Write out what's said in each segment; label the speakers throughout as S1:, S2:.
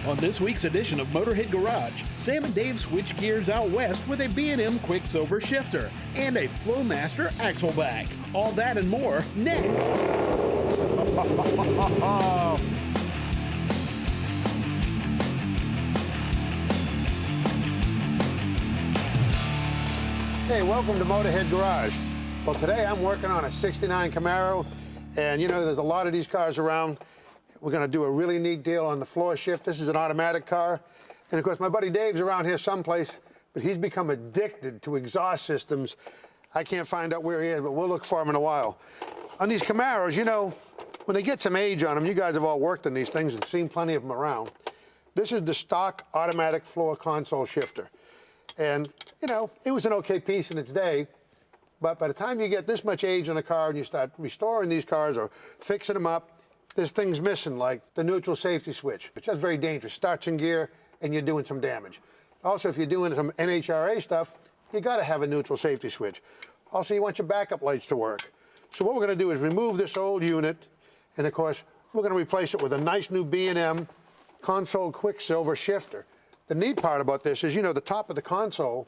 S1: On this week's edition of Motorhead Garage, Sam and Dave switch gears out west with a B&M Quicksilver shifter and a Flowmaster axle back. All that and more next.
S2: Hey, welcome to Motorhead Garage. Well, today I'm working on a 69 Camaro, and you know, there's a lot of these cars around. We're gonna do a really neat deal on the floor shift. This is an automatic car. And of course, my buddy Dave's around here someplace, but he's become addicted to exhaust systems. I can't find out where he is, but we'll look for him in a while. On these Camaros, you know, when they get some age on them, you guys have all worked on these things and seen plenty of them around. This is the stock automatic floor console shifter. And, you know, it was an okay piece in its day, but by the time you get this much age on a car and you start restoring these cars or fixing them up, there's things missing, like the neutral safety switch, which is very dangerous. Starts in gear and you're doing some damage. Also, if you're doing some NHRA stuff, you gotta have a neutral safety switch. Also, you want your backup lights to work. So what we're gonna do is remove this old unit, and of course, we're gonna replace it with a nice new B&M console Quicksilver shifter. The neat part about this is, you know, the top of the console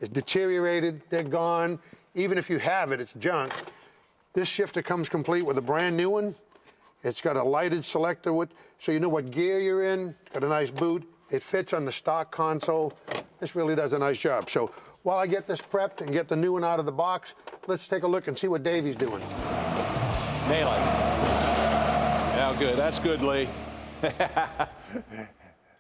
S2: is deteriorated, they're gone. Even if you have it, it's junk. This shifter comes complete with a brand new one. It's got a lighted selector, so you know what gear you're in. It's got a nice boot. It fits on the stock console. This really does a nice job. So while I get this prepped and get the new one out of the box, let's take a look and see what Davey's doing.
S3: Nail it. Yeah, good. That's good, Lee.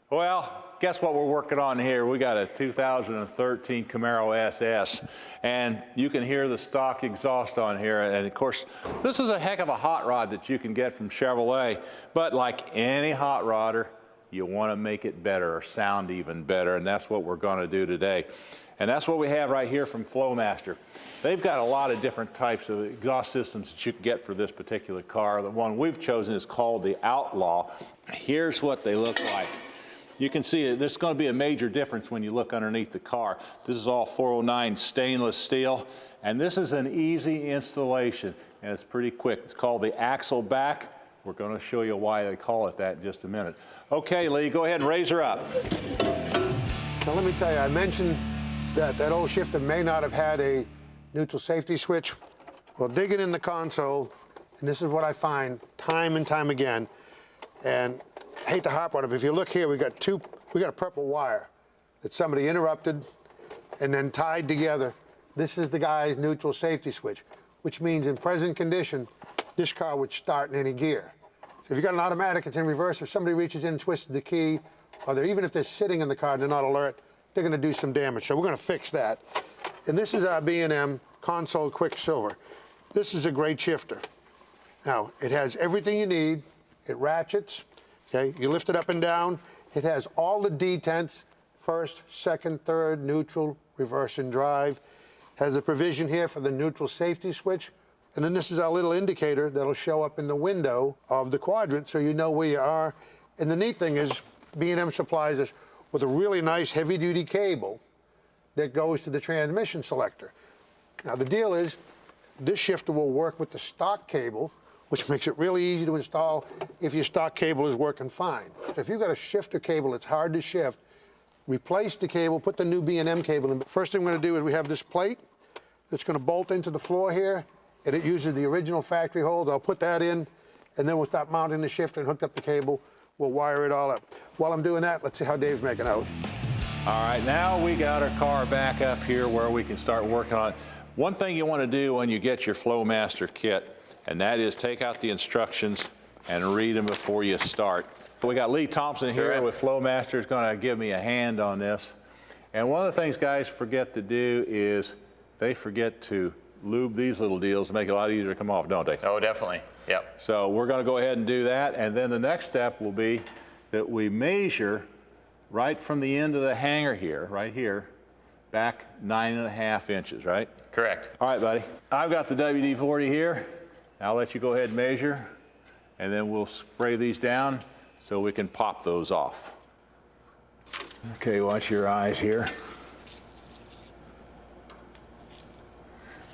S3: Well, guess what we're working on here? We got a 2013 Camaro SS, and you can hear the stock exhaust on here. And of course, this is a heck of a hot rod that you can get from Chevrolet, but like any hot rodder, you want to make it better or sound even better, and that's what we're going to do today. And that's what we have right here from Flowmaster. They've got a lot of different types of exhaust systems that you can get for this particular car. The one we've chosen is called the Outlaw. Here's what they look like. You can see there's going to be a major difference when you look underneath the car. This is all 409 stainless steel, and this is an easy installation, and it's pretty quick. It's called the axle back. We're going to show you why they call it that in just a minute. Okay, Lee, go ahead and raise her up.
S2: Now let me tell you, I mentioned that that old shifter may not have had a neutral safety switch. Well, digging in the console, and this is what I find time and time again, and I hate to harp on it, but if you look here, we got a purple wire that somebody interrupted and then tied together. This is the guy's neutral safety switch, which means in present condition, this car would start in any gear. So if you got an automatic, it's in reverse. If somebody reaches in and twists the key, or even if they're sitting in the car and they're not alert, they're gonna do some damage. So we're gonna fix that. And this is our B&M console Quicksilver. This is a great shifter. Now, it has everything you need. It ratchets. Okay, you lift it up and down. It has all the detents, first, second, third, neutral, reverse, and drive. Has a provision here for the neutral safety switch. And then this is our little indicator that'll show up in the window of the quadrant so you know where you are. And the neat thing is B&M supplies us with a really nice heavy-duty cable that goes to the transmission selector. Now the deal is this shifter will work with the stock cable, which makes it really easy to install if your stock cable is working fine. So if you've got a shifter cable that's hard to shift, replace the cable, put the new B&M cable in. First thing we're gonna do is we have this plate that's gonna bolt into the floor here, and it uses the original factory holes. I'll put that in, and then we'll start mounting the shifter and hook up the cable. We'll wire it all up. While I'm doing that, let's see how Dave's making out.
S3: All right, now we got our car back up here where we can start working on it. One thing you want to do when you get your Flowmaster kit, and that is take out the instructions and read them before you start. We got Lee Thompson here with Flowmaster. Is going to give me a hand on this. And one of the things guys forget to do is they forget to lube these little deals to make it a lot easier to come off, don't they?
S4: Oh, definitely. Yep.
S3: So we're going to go ahead and do that. And then the next step will be that we measure right from the end of the hanger here, right here, back 9.5 inches, right?
S4: Correct.
S3: All right, buddy. I've got the WD-40 here. I'll let you go ahead and measure, and then we'll spray these down so we can pop those off. Okay, watch your eyes here.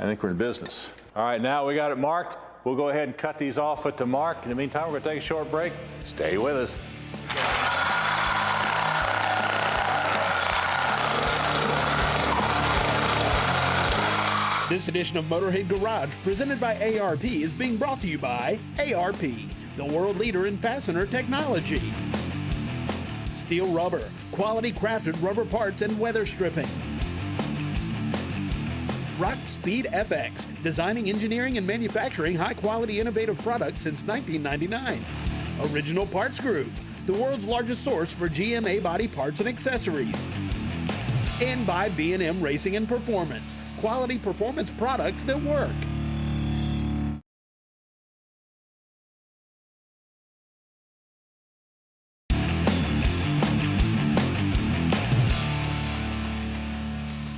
S3: I think we're in business. All right, now we got it marked. We'll go ahead and cut these off at the mark. In the meantime, we're gonna take a short break. Stay with us.
S1: This edition of Motorhead Garage, presented by ARP, is being brought to you by ARP, the world leader in fastener technology. Steel Rubber, quality crafted rubber parts and weather stripping. Rock Speed FX, designing, engineering, and manufacturing high-quality, innovative products since 1999. Original Parts Group, the world's largest source for GMA body parts and accessories. And by B&M Racing and Performance, quality performance products that work.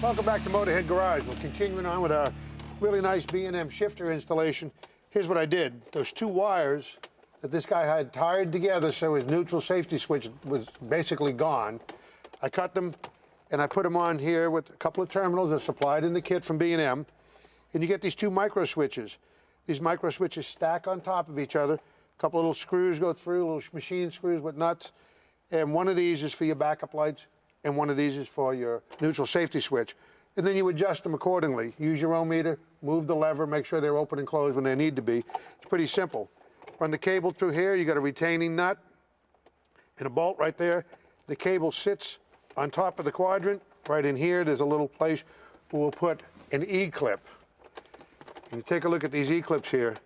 S2: Welcome back to Motorhead Garage. We're continuing on with a really nice B&M shifter installation. Here's what I did. Those two wires that this guy had tied together so his neutral safety switch was basically gone, I cut them and I put them on here with a couple of terminals that are supplied in the kit from B&M. And you get these two micro switches. These micro switches stack on top of each other. A couple of little screws go through, little machine screws with nuts. And one of these is for your backup lights, and one of these is for your neutral safety switch. And then you adjust them accordingly. Use your ohm meter, move the lever, make sure they're open and closed when they need to be. It's pretty simple. Run the cable through here. You got a retaining nut and a bolt right there. The cable sits on top of the quadrant. Right in here, there's a little place where we'll put an E-clip. And you take a look at these E-clips here.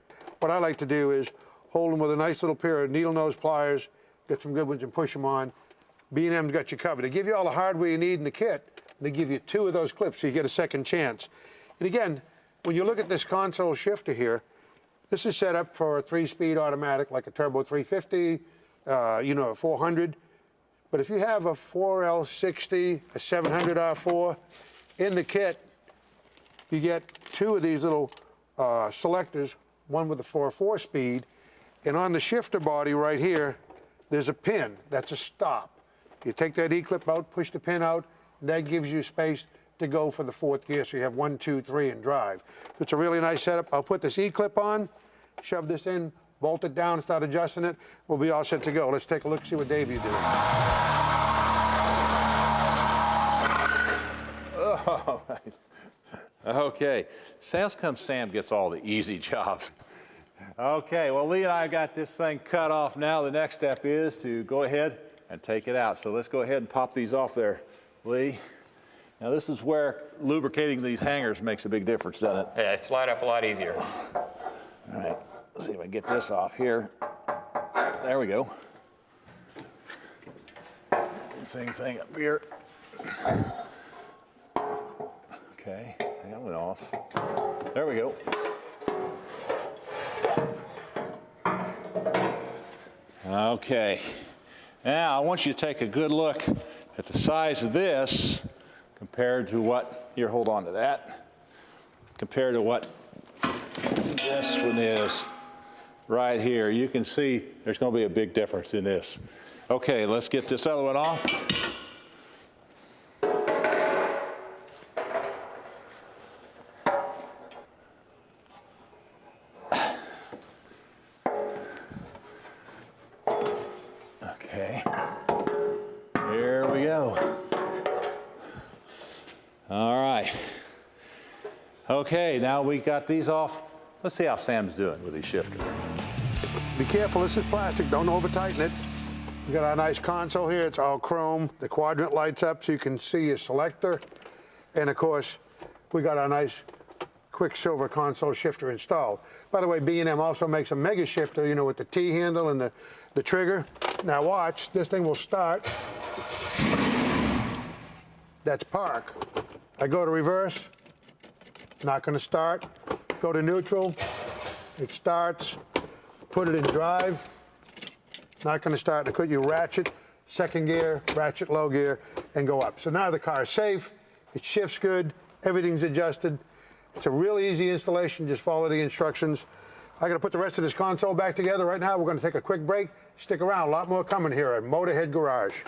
S2: What I like to do is hold them with a nice little pair of needle nose pliers, get some good ones and push them on. B&M's got you covered. They give you all the hardware you need in the kit. They give you two of those clips so you get a second chance. And again, when you look at this console shifter here, this is set up for a 3-speed automatic like a Turbo 350, a 400. But if you have a 4L60, a 700 R4 in the kit, you get two of these little selectors, one with a 4 speed, and on the shifter body right here, there's a pin. That's a stop. You take that E-clip out, push the pin out, and that gives you space to go for the 4th gear, so you have 1, 2, 3 and drive. It's a really nice setup. I'll put this E-clip on, shove this in, bolt it down, start adjusting it. We'll be all set to go. Let's take a look, see what Dave you did.
S3: All right. Okay, Sam gets all the easy jobs. Okay, well, Lee and I got this thing cut off now. The next step is to go ahead and take it out. So let's go ahead and pop these off there, Lee. Now this is where lubricating these hangers makes a big difference, doesn't it?
S4: Yeah, they slide up a lot easier.
S3: All right, let's see if I can get this off here. There we go. Same thing up here. Okay, that went off. There we go. Okay, now I want you to take a good look at the size of this compared to what, here, hold on to that, compared to what this one is right here. You can see there's going to be a big difference in this. Okay, let's get this other one off. Okay, here we go. All right. Okay, now we got these off. Let's see how Sam's doing with these shifters.
S2: Be careful, this is plastic, don't over tighten it. We got our nice console here, it's all chrome. The quadrant lights up so you can see your selector. And of course, we got our nice Quicksilver console shifter installed. By the way, B&M also makes a mega shifter, with the T-handle and the trigger. Now watch, this thing will start. That's park. I go to reverse, not gonna start. Go to neutral, it starts. Put it in drive, not gonna start. I could you ratchet, second gear, ratchet low gear, and go up. So now the car is safe, it shifts good, everything's adjusted. It's a really easy installation, just follow the instructions. I gotta put the rest of this console back together right now. We're gonna take a quick break. Stick around, a lot more coming here at Motorhead Garage.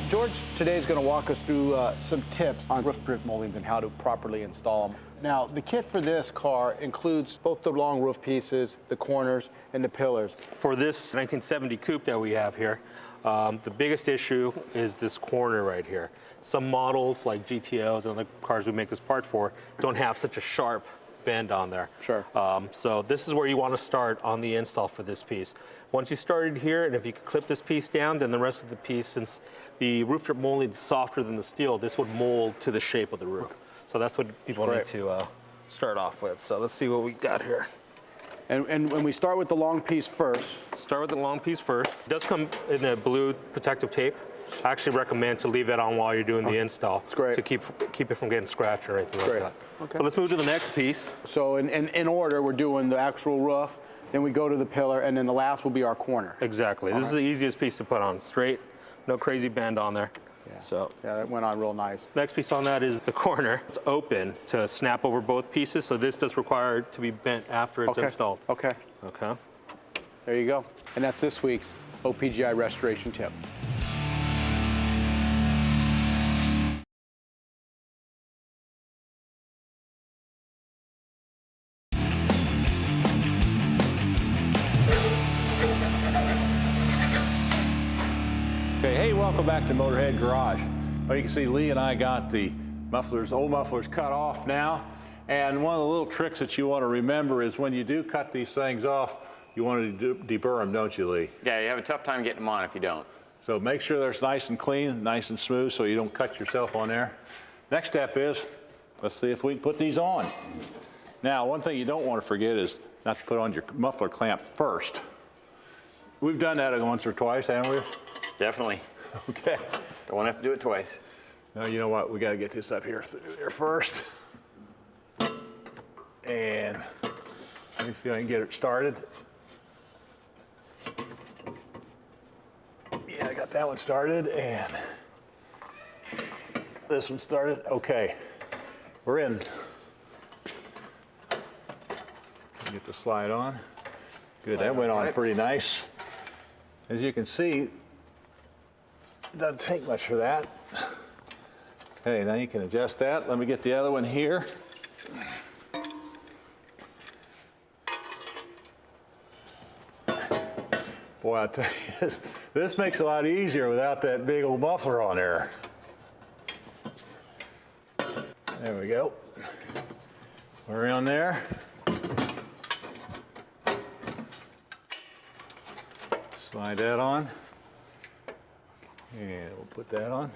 S5: George today is going to walk us through some tips on roof moldings and how to properly install them.
S4: Now, the kit for this car includes both the long roof pieces, the corners, and the pillars.
S5: For this 1970 coupe that we have here, the biggest issue is this corner right here. Some models, like GTOs and other cars we make this part for, don't have such a sharp bend on there.
S4: Sure.
S5: So this is where you want to start on the install for this piece. Once you started here, and if you could clip this piece down, then the rest of the piece, since the roof drip molding is softer than the steel, this would mold to the shape of the roof. So that's what people need to start off with. So let's see what we got here.
S4: And when we start with the long piece first.
S5: Start with the long piece first. It does come in a blue protective tape. I actually recommend to leave that on while you're doing the install.
S4: It's great.
S5: To keep it from getting scratched or anything
S4: Great.
S5: like that.
S4: Okay.
S5: So let's move to the next piece.
S4: So in order, we're doing the actual roof, then we go to the pillar, and then the last will be our corner.
S5: Exactly. This is the easiest piece to put on. Straight, no crazy bend on there.
S4: Yeah.
S5: So
S4: Yeah, that went on real nice.
S5: next piece on that is the corner. It's open to snap over both pieces, so this does require to be bent after it's installed.
S4: Okay.
S5: Okay.
S4: There you go. And that's this week's OPGI restoration tip.
S3: Okay, hey, welcome back to Motorhead Garage. Well, you can see Lee and I got the mufflers, old mufflers cut off now. And one of the little tricks that you want to remember is when you do cut these things off, you want to deburr them, don't you, Lee?
S6: Yeah, you have a tough time getting them on if you don't.
S3: So make sure they're nice and clean, nice and smooth so you don't cut yourself on there. Next step is, let's see if we can put these on. Now, one thing you don't want to forget is not to put on your muffler clamp first. We've done that once or twice, haven't we?
S6: Definitely.
S3: Okay.
S6: Don't want to have to do it twice.
S3: Now, you know what? We got to get this up here through there first. And let me see if I can get it started. Yeah, I got that one started, and this one started. Okay, we're in. Get the slide on. Good, that went on pretty nice. As you can see, it doesn't take much for that. Okay, now you can adjust that. Let me get the other one here. Boy, I tell you, this makes it a lot easier without that big old muffler on there. There we go. We're on there. Slide that on. And we'll put that on.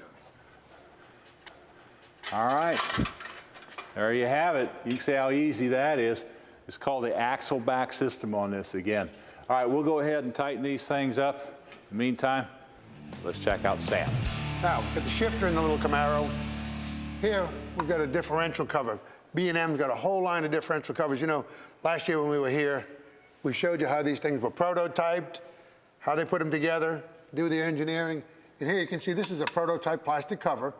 S3: All right. There you have it. You can see how easy that is. It's called the axle back system on this again. All right, we'll go ahead and tighten these things up. In the meantime, let's check out Sam.
S2: Now, got the shifter in the little Camaro. Here, we've got a differential cover. B&M's got a whole line of differential covers. You know, last year when we were here, we showed you how these things were prototyped, how they put them together, do the engineering. And here you can see this is a prototype plastic cover,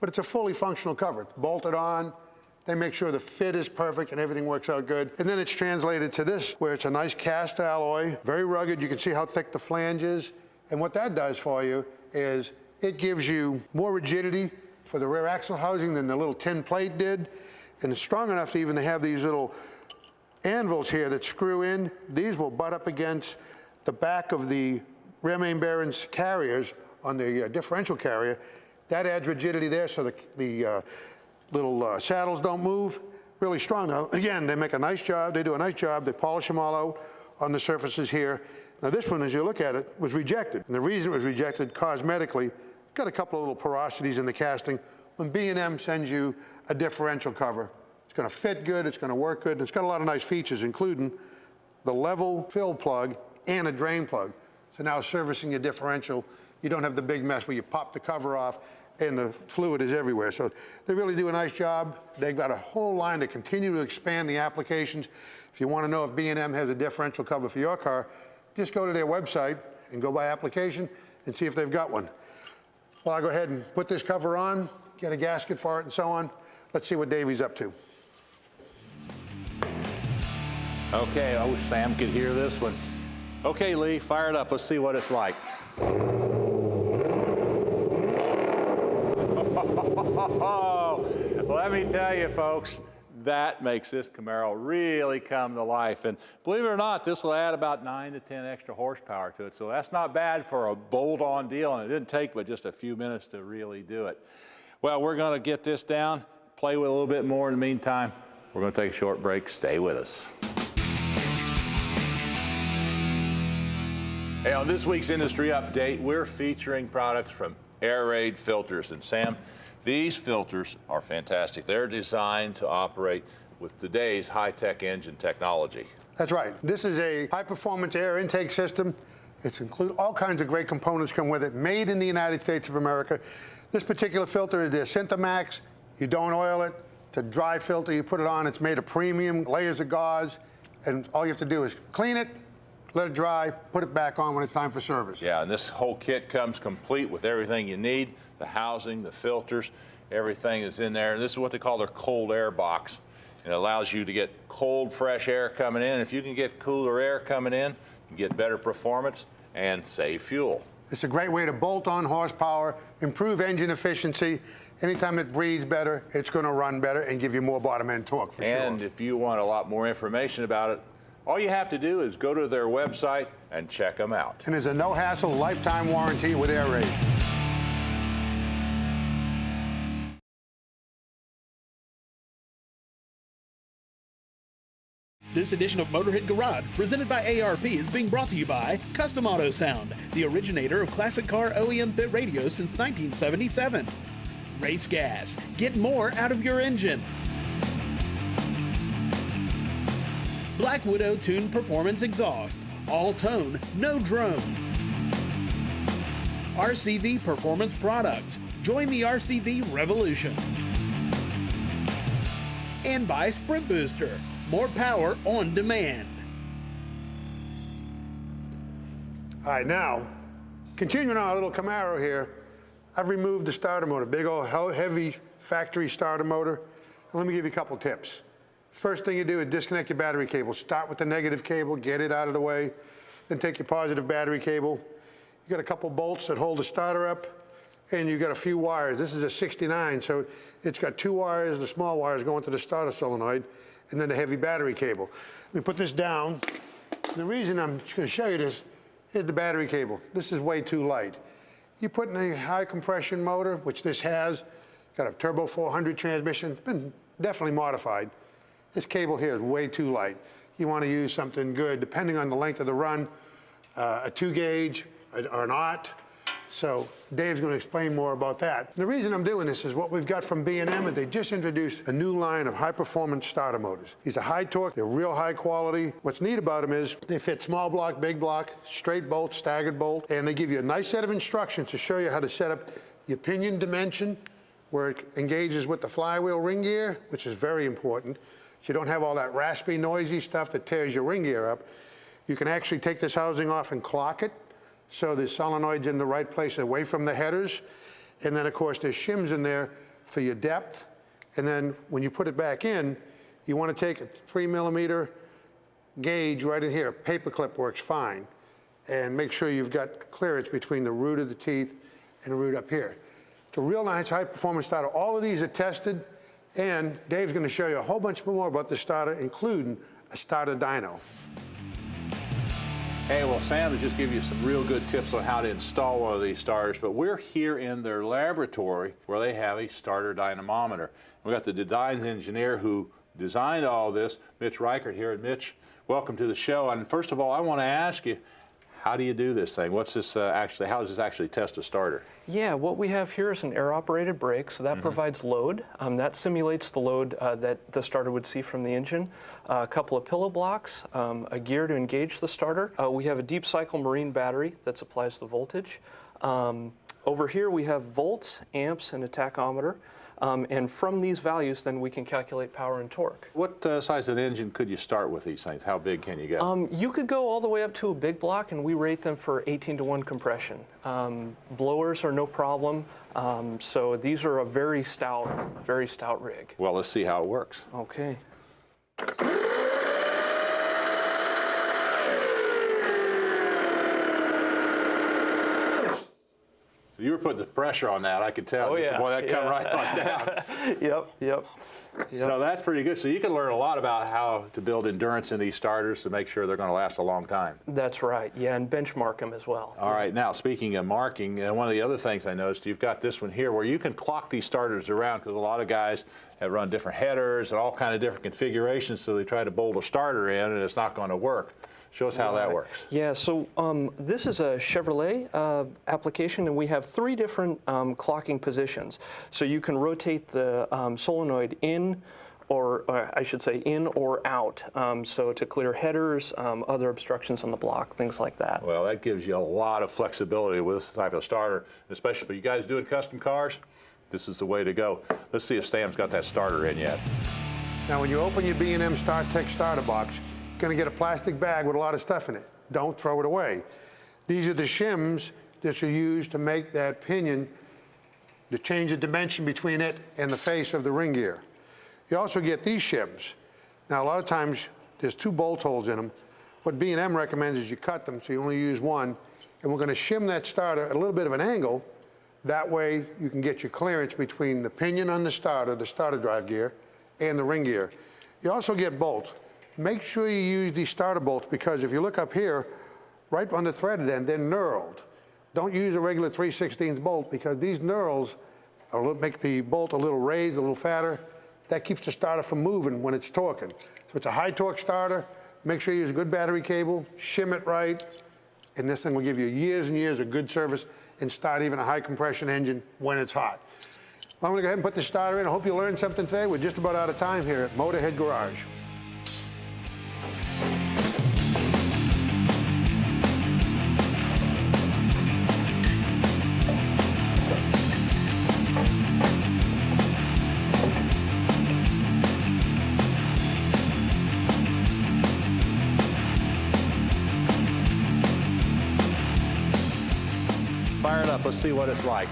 S2: but it's a fully functional cover. It's bolted on. They make sure the fit is perfect and everything works out good. And then it's translated to this, where it's a nice cast alloy, very rugged. You can see how thick the flange is. And what that does for you is it gives you more rigidity for the rear axle housing than the little tin plate did. And it's strong enough to even have these little anvils here that screw in. These will butt up against the back of the rear main bearings carriers on the differential carrier. That adds rigidity there so the little saddles don't move. Really strong. Now, again, they make a nice job. They do a nice job. They polish them all out on the surfaces here. Now, this one, as you look at it, was rejected. And the reason it was rejected cosmetically, got a couple of little porosities in the casting. When B&M sends you a differential cover, it's going to fit good, it's going to work good, and it's got a lot of nice features, including the level fill plug and a drain plug. So now servicing your differential, you don't have the big mess where you pop the cover off and the fluid is everywhere. So they really do a nice job. They've got a whole line to continue to expand the applications. If you want to know if B&M has a differential cover for your car, just go to their website and go by application and see if they've got one. Well, I'll go ahead and put this cover on, get a gasket for it and so on. Let's see what Davey's up to.
S3: Okay, I wish Sam could hear this one. Okay, Lee, fire it up. Let's see what it's like. Let me tell you, folks, That makes this Camaro really come to life. And believe it or not, this will add about 9 to 10 extra horsepower to it. So that's not bad for a bolt-on deal, and it didn't take but just a few minutes to really do it. Well, we're going to get this down, play with it a little bit more in the meantime. We're going to take a short break. Stay with us. Hey, on this week's Industry Update, we're featuring products from Airaid filters. And Sam, these filters are fantastic. They're designed to operate with today's high-tech engine technology.
S2: That's right. This is a high-performance air intake system. It's include all kinds of great components come with it, made in the United States of America. This particular filter is the Synthemax. You don't oil it. It's a dry filter. You put it on. It's made of premium layers of gauze, and all you have to do is clean it, let it dry, put it back on when it's time for service.
S3: Yeah, and this whole kit comes complete with everything you need, the housing, the filters, everything is in there. And this is what they call their cold air box. It allows you to get cold, fresh air coming in. If you can get cooler air coming in, you get better performance and save fuel.
S2: It's a great way to bolt on horsepower, improve engine efficiency. Anytime it breathes better, it's going to run better and give you more bottom end torque for sure.
S3: And if you want a lot more information about it, all you have to do is go to their website and check them out.
S2: And there's a no-hassle lifetime warranty with Airaid.
S1: This edition of Motorhead Garage, presented by ARP, is being brought to you by Custom Auto Sound, the originator of classic car OEM bit radios since 1977. Race Gas, get more out of your engine. Black Widow Tuned Performance Exhaust, all tone, no drone. RCV Performance Products, join the RCV revolution. And by Sprint Booster, more power on demand.
S2: All right, now, continuing our little Camaro here, I've removed the starter motor, big old heavy factory starter motor. And let me give you a couple tips. First thing you do is disconnect your battery cable. Start with the negative cable, get it out of the way, then take your positive battery cable. You got a couple bolts that hold the starter up, and you got a few wires. This is a 69, so it's got 2 wires, the small wires going to the starter solenoid, and then the heavy battery cable. Let me put this down. The reason I'm just going to show you this, here's the battery cable. This is way too light. You put in a high compression motor, which this has, got a turbo 400 transmission, it's been definitely modified. This cable here is way too light. You want to use something good, depending on the length of the run, a 2 gauge or an aught. So Dave's going to explain more about that. And the reason I'm doing this is what we've got from B&M, they just introduced a new line of high-performance starter motors. These are high torque, they're real high quality. What's neat about them is they fit small block, big block, straight bolt, staggered bolt, and they give you a nice set of instructions to show you how to set up your pinion dimension, where it engages with the flywheel ring gear, which is very important. So you don't have all that raspy, noisy stuff that tears your ring gear up. You can actually take this housing off and clock it, so the solenoid's in the right place away from the headers. And then, of course, there's shims in there for your depth. And then when you put it back in, you want to take a 3mm gauge right in here. Paper clip works fine. And make sure you've got clearance between the root of the teeth and the root up here. It's a real nice high-performance starter. All of these are tested, and Dave's going to show you a whole bunch more about the starter, including a starter dyno.
S3: Hey, well, Sam has just given you some real good tips on how to install one of these starters, but we're here in their laboratory where they have a starter dynamometer. We've got the design engineer who designed all this, Mitch Reichert here. And Mitch, welcome to the show. And first of all, I want to ask you, how do you do this thing? What's this actually, how does this actually test a starter?
S7: Yeah, what we have here is an air-operated brake, so that provides load. That simulates the load that the starter would see from the engine. A couple of pillow blocks, a gear to engage the starter. We have a deep cycle marine battery that supplies the voltage. Over here we have volts, amps, and a tachometer. And from these values, then we can calculate power and torque.
S3: What size of an engine could you start with these things? How big can you get?
S7: You could go all the way up to a big block, and we rate them for 18-to-1 compression. Blowers are no problem. So these are a very stout rig.
S3: Well, let's see how it works.
S7: Okay.
S3: You were putting the pressure on that, I could tell.
S7: Oh, yeah.
S3: Boy, that come right on down.
S7: Yep.
S3: So that's pretty good. So you can learn a lot about how to build endurance in these starters to make sure they're going to last a long time.
S7: That's right. Yeah, and benchmark them as well.
S3: All right. Now, speaking of marking, one of the other things I noticed, you've got this one here where you can clock these starters around, because a lot of guys have run different headers and all kind of different configurations, so they try to bolt a starter in and it's not going to work. Show us how that works.
S7: Yeah, so this is a Chevrolet application, and we have 3 different clocking positions. So you can rotate the solenoid in, or I should say in or out, so to clear headers, other obstructions on the block, things like that.
S3: Well, that gives you a lot of flexibility with this type of starter, especially for you guys doing custom cars. This is the way to go. Let's see if Sam's got that starter in yet.
S2: Now, when you open your B&M StarTech starter box, you're going to get a plastic bag with a lot of stuff in it. Don't throw it away. These are the shims that you use to make that pinion, to change the dimension between it and the face of the ring gear. You also get these shims. Now, a lot of times, there's 2 bolt holes in them. What B&M recommends is you cut them so you only use one, and we're going to shim that starter at a little bit of an angle. That way, you can get your clearance between the pinion on the starter drive gear, and the ring gear. You also get bolts. Make sure you use these starter bolts, because if you look up here, right on the threaded end, they're knurled. Don't use a regular 3/16 bolt, because these knurls make the bolt a little raised, a little fatter. That keeps the starter from moving when it's torquing. So it's a high torque starter. Make sure you use a good battery cable, shim it right, and this thing will give you years and years of good service and start even a high compression engine when it's hot. Well, I'm going to go ahead and put the starter in. I hope you learned something today. We're just about out of time here at Motorhead Garage.
S3: Fire it up. Let's see what it's like.